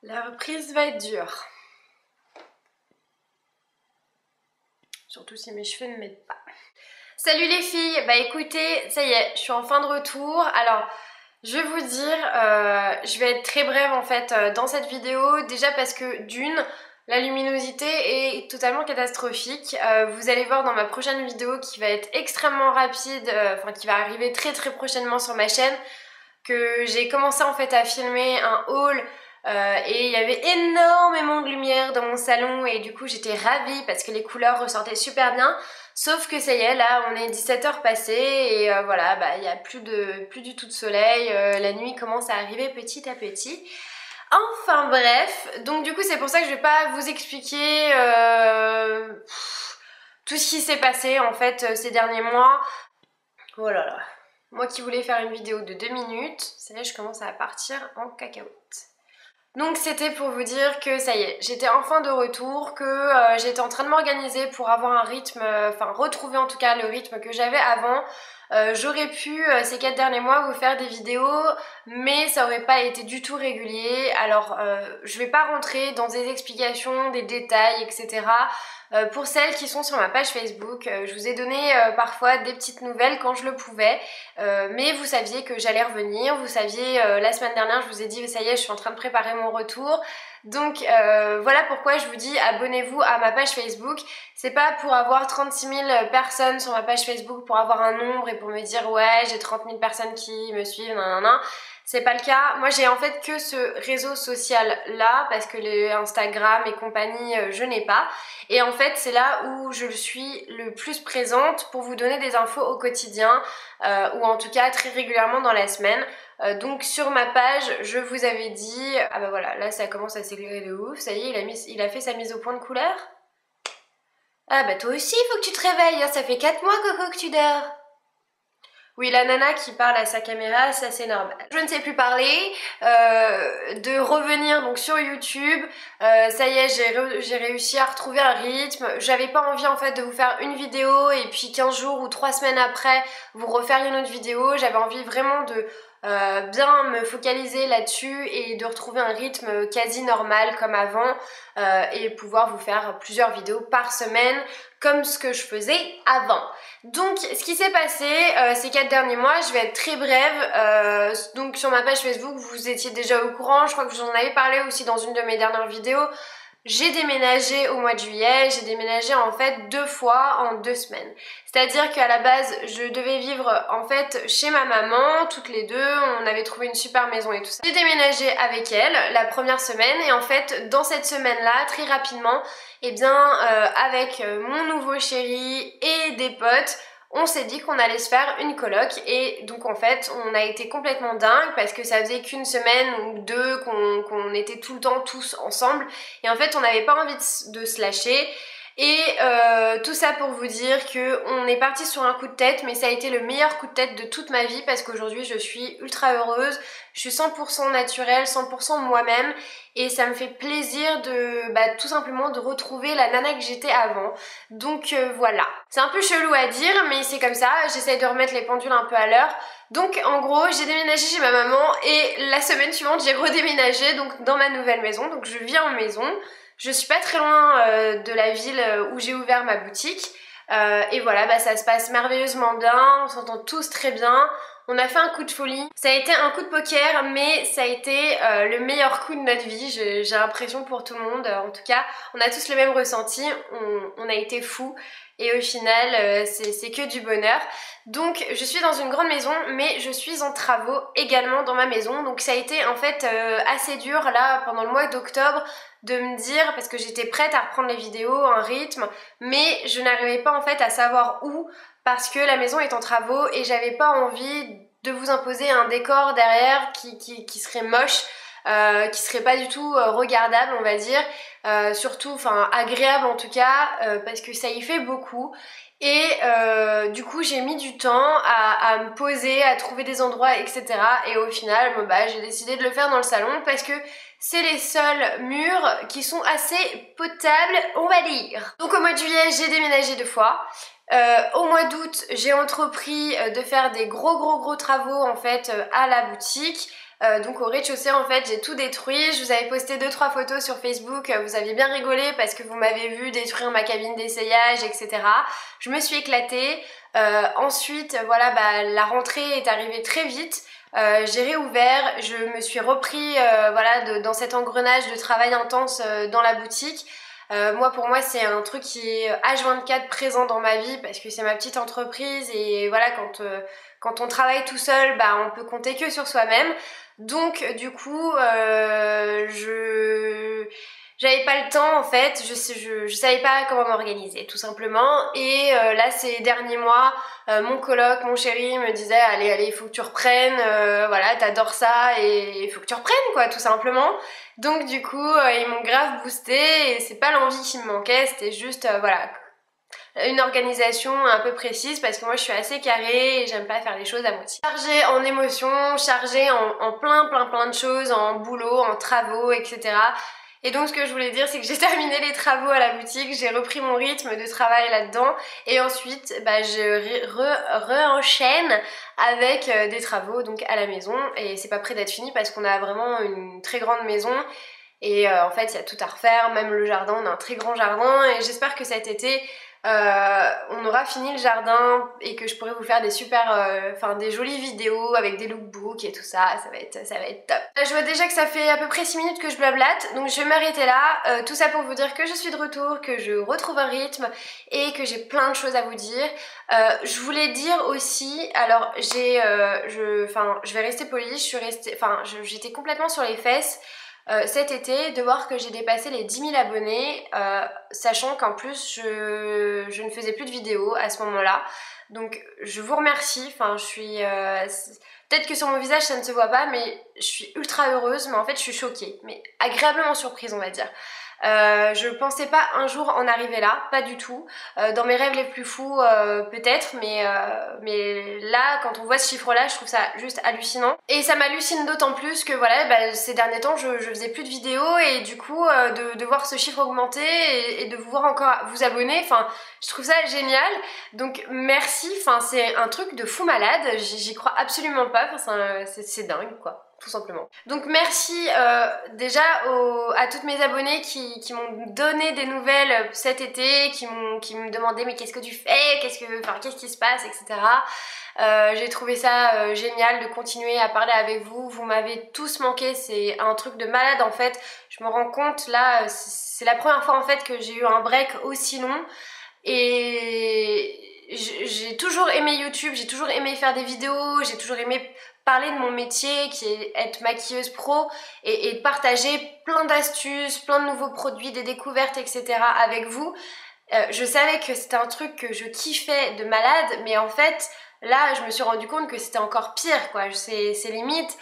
La reprise va être dure. Surtout si mes cheveux ne m'aident pas. Salut les filles, bah écoutez, ça y est, je suis en fin de retour. Alors, je vais vous dire, je vais être très brève en fait dans cette vidéo. Déjà parce que d'une, la luminosité est totalement catastrophique. Vous allez voir dans ma prochaine vidéo qui va être extrêmement rapide, enfin qui va arriver très prochainement sur ma chaîne, que j'ai commencé en fait à filmer un haul et il y avait énormément de lumière dans mon salon et du coup j'étais ravie parce que les couleurs ressortaient super bien. Sauf que ça y est, là on est 17h passées et voilà, bah il n'y a plus du tout de soleil, la nuit commence à arriver petit à petit. Enfin bref, donc du coup c'est pour ça que je vais pas vous expliquer tout ce qui s'est passé en fait ces derniers mois. Oh là là, moi qui voulais faire une vidéo de 2 minutes, ça y est, je commence à partir en cacahuète. Donc c'était pour vous dire que ça y est, j'étais enfin de retour, que j'étais en train de m'organiser pour avoir un rythme, enfin retrouver en tout cas le rythme que j'avais avant. J'aurais pu ces 4 derniers mois vous faire des vidéos, mais ça aurait pas été du tout régulier. Alors je vais pas rentrer dans des explications, des détails, etc. Pour celles qui sont sur ma page Facebook, je vous ai donné parfois des petites nouvelles quand je le pouvais, mais vous saviez que j'allais revenir, vous saviez la semaine dernière je vous ai dit ça y est je suis en train de préparer mon retour, donc voilà pourquoi je vous dis abonnez-vous à ma page Facebook. C'est pas pour avoir 36 000 personnes sur ma page Facebook, pour avoir un nombre et pour me dire ouais j'ai 30 000 personnes qui me suivent, nanana. C'est pas le cas. Moi j'ai en fait que ce réseau social là parce que les Instagram et compagnie je n'ai pas. Et en fait c'est là où je suis le plus présente pour vous donner des infos au quotidien ou en tout cas très régulièrement dans la semaine. Donc sur ma page je vous avais dit, ah bah voilà là ça commence à s'éclairer de ouf, ça y est il a fait sa mise au point de couleur. Ah bah toi aussi il faut que tu te réveilles, hein, ça fait 4 mois Coco que tu dors. Oui, la nana qui parle à sa caméra, ça c'est normal. Je ne sais plus parler, de revenir donc sur YouTube, ça y est, j'ai réussi à retrouver un rythme. J'avais pas envie en fait de vous faire une vidéo et puis 15 jours ou 3 semaines après vous refaire une autre vidéo. J'avais envie vraiment de bien me focaliser là-dessus et de retrouver un rythme quasi normal comme avant et pouvoir vous faire plusieurs vidéos par semaine comme ce que je faisais avant. Donc ce qui s'est passé ces 4 derniers mois, je vais être très brève, donc sur ma page Facebook vous étiez déjà au courant, je crois que je vous en avais parlé aussi dans une de mes dernières vidéos. J'ai déménagé au mois de juillet, j'ai déménagé en fait 2 fois en 2 semaines. C'est-à-dire qu'à la base, je devais vivre en fait chez ma maman, toutes les deux, on avait trouvé une super maison et tout ça. J'ai déménagé avec elle la première semaine et en fait dans cette semaine-là, très rapidement, et bien avec mon nouveau chéri et des potes, on s'est dit qu'on allait se faire une coloc et donc en fait on a été complètement dingue parce que ça faisait qu'une semaine ou deux qu'on était tout le temps tous ensemble et en fait on n'avait pas envie de se lâcher. Et tout ça pour vous dire que on est parti sur un coup de tête, mais ça a été le meilleur coup de tête de toute ma vie parce qu'aujourd'hui je suis ultra heureuse, je suis 100% naturelle, 100% moi-même et ça me fait plaisir de tout simplement de retrouver la nana que j'étais avant. Donc voilà. C'est un peu chelou à dire mais c'est comme ça, j'essaye de remettre les pendules un peu à l'heure. Donc en gros j'ai déménagé chez ma maman et la semaine suivante j'ai redéménagé donc dans ma nouvelle maison, donc je vis en maison. Je suis pas très loin de la ville où j'ai ouvert ma boutique et voilà, ça se passe merveilleusement bien, on s'entend tous très bien, on a fait un coup de folie. Ça a été un coup de poker mais ça a été le meilleur coup de notre vie, j'ai l'impression pour tout le monde, en tout cas on a tous le même ressenti, on a été fous. Et au final, c'est que du bonheur. Donc je suis dans une grande maison, mais je suis en travaux également dans ma maison. Donc ça a été en fait assez dur là pendant le mois d'octobre de me dire, parce que j'étais prête à reprendre les vidéos, un rythme, mais je n'arrivais pas en fait à savoir où, parce que la maison est en travaux et j'avais pas envie de vous imposer un décor derrière qui serait moche. Qui serait pas du tout regardable on va dire, surtout enfin agréable en tout cas parce que ça y fait beaucoup et du coup j'ai mis du temps à me poser, à trouver des endroits etc et au final j'ai décidé de le faire dans le salon parce que c'est les seuls murs qui sont assez potables on va dire. Donc au mois de juillet j'ai déménagé 2 fois Au mois d'août, j'ai entrepris de faire des gros travaux en fait à la boutique. Donc au rez-de-chaussée en fait j'ai tout détruit. Je vous avais posté 2-3 photos sur Facebook, vous aviez bien rigolé parce que vous m'avez vu détruire ma cabine d'essayage, etc. Je me suis éclatée. Ensuite voilà, la rentrée est arrivée très vite. J'ai réouvert, je me suis repris voilà, dans cet engrenage de travail intense dans la boutique. Moi pour moi c'est un truc qui est H24 présent dans ma vie parce que c'est ma petite entreprise et voilà quand on travaille tout seul on peut compter que sur soi-même. Donc du coup j'avais pas le temps en fait, je savais pas comment m'organiser tout simplement et là ces derniers mois mon coloc, mon chéri me disait allez il faut que tu reprennes, voilà t'adores ça et il faut que tu reprennes quoi tout simplement. Donc du coup ils m'ont grave boosté et c'est pas l'envie qui me manquait, c'était juste voilà une organisation un peu précise parce que moi je suis assez carrée et j'aime pas faire les choses à moitié. Chargée en émotions, chargée en plein de choses, en boulot, en travaux, etc. Et donc ce que je voulais dire c'est que j'ai terminé les travaux à la boutique, j'ai repris mon rythme de travail là-dedans et ensuite je re-enchaîne avec des travaux donc à la maison et c'est pas près d'être fini parce qu'on a vraiment une très grande maison et en fait il y a tout à refaire, même le jardin, on a un très grand jardin et j'espère que cet été on aura fini le jardin et que je pourrai vous faire des des jolies vidéos avec des lookbooks et tout ça, ça va être top. Je vois déjà que ça fait à peu près 6 minutes que je blablate, donc je vais m'arrêter là. Tout ça pour vous dire que je suis de retour, que je retrouve un rythme et que j'ai plein de choses à vous dire. Je voulais dire aussi, alors je vais rester polie, j'étais complètement sur les fesses. Cet été, de voir que j'ai dépassé les 10 000 abonnés, sachant qu'en plus je ne faisais plus de vidéos à ce moment-là. Donc je vous remercie, je suis... peut-être que sur mon visage ça ne se voit pas, mais je suis ultra heureuse, mais en fait je suis choquée, mais agréablement surprise on va dire. Je pensais pas un jour en arriver là, pas du tout. Dans mes rêves les plus fous peut-être, mais là quand on voit ce chiffre là je trouve ça juste hallucinant. Et ça m'hallucine d'autant plus que voilà ces derniers temps je faisais plus de vidéos et du coup de voir ce chiffre augmenter et de vous voir encore vous abonner, je trouve ça génial. Donc merci, c'est un truc de fou malade, j'y crois absolument pas, c'est dingue quoi. Tout simplement. Donc merci déjà à toutes mes abonnées qui m'ont donné des nouvelles cet été, qui me demandaient mais qu'est-ce que tu fais, qu'est-ce qui se passe, etc. J'ai trouvé ça génial de continuer à parler avec vous, vous m'avez tous manqué, c'est un truc de malade en fait. Je me rends compte là, c'est la première fois en fait que j'ai eu un break aussi long et j'ai toujours aimé YouTube, j'ai toujours aimé faire des vidéos, j'ai toujours aimé parler de mon métier qui est être maquilleuse pro et de partager plein d'astuces, plein de nouveaux produits, des découvertes, etc. avec vous. Je savais que c'était un truc que je kiffais de malade, mais en fait, là, je me suis rendu compte que c'était encore pire, quoi. C'est limite...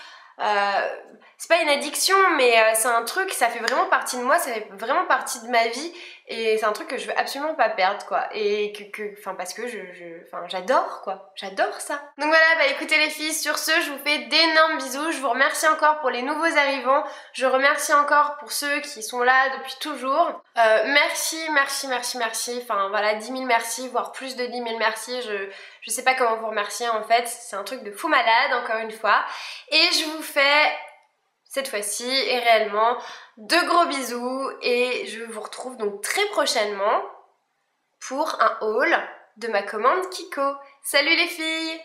c'est pas une addiction mais c'est un truc, ça fait vraiment partie de moi, ça fait vraiment partie de ma vie et c'est un truc que je veux absolument pas perdre quoi et parce que j'adore quoi, j'adore ça. Donc voilà, écoutez les filles, sur ce je vous fais d'énormes bisous, je vous remercie encore pour les nouveaux arrivants, je remercie encore pour ceux qui sont là depuis toujours, merci, voilà 10 000 merci, voire plus de 10 000 merci, je sais pas comment vous remercier en fait, c'est un truc de fou malade encore une fois et je vous fais cette fois-ci et réellement de gros bisous et je vous retrouve donc très prochainement pour un haul de ma commande Kiko. Salut les filles!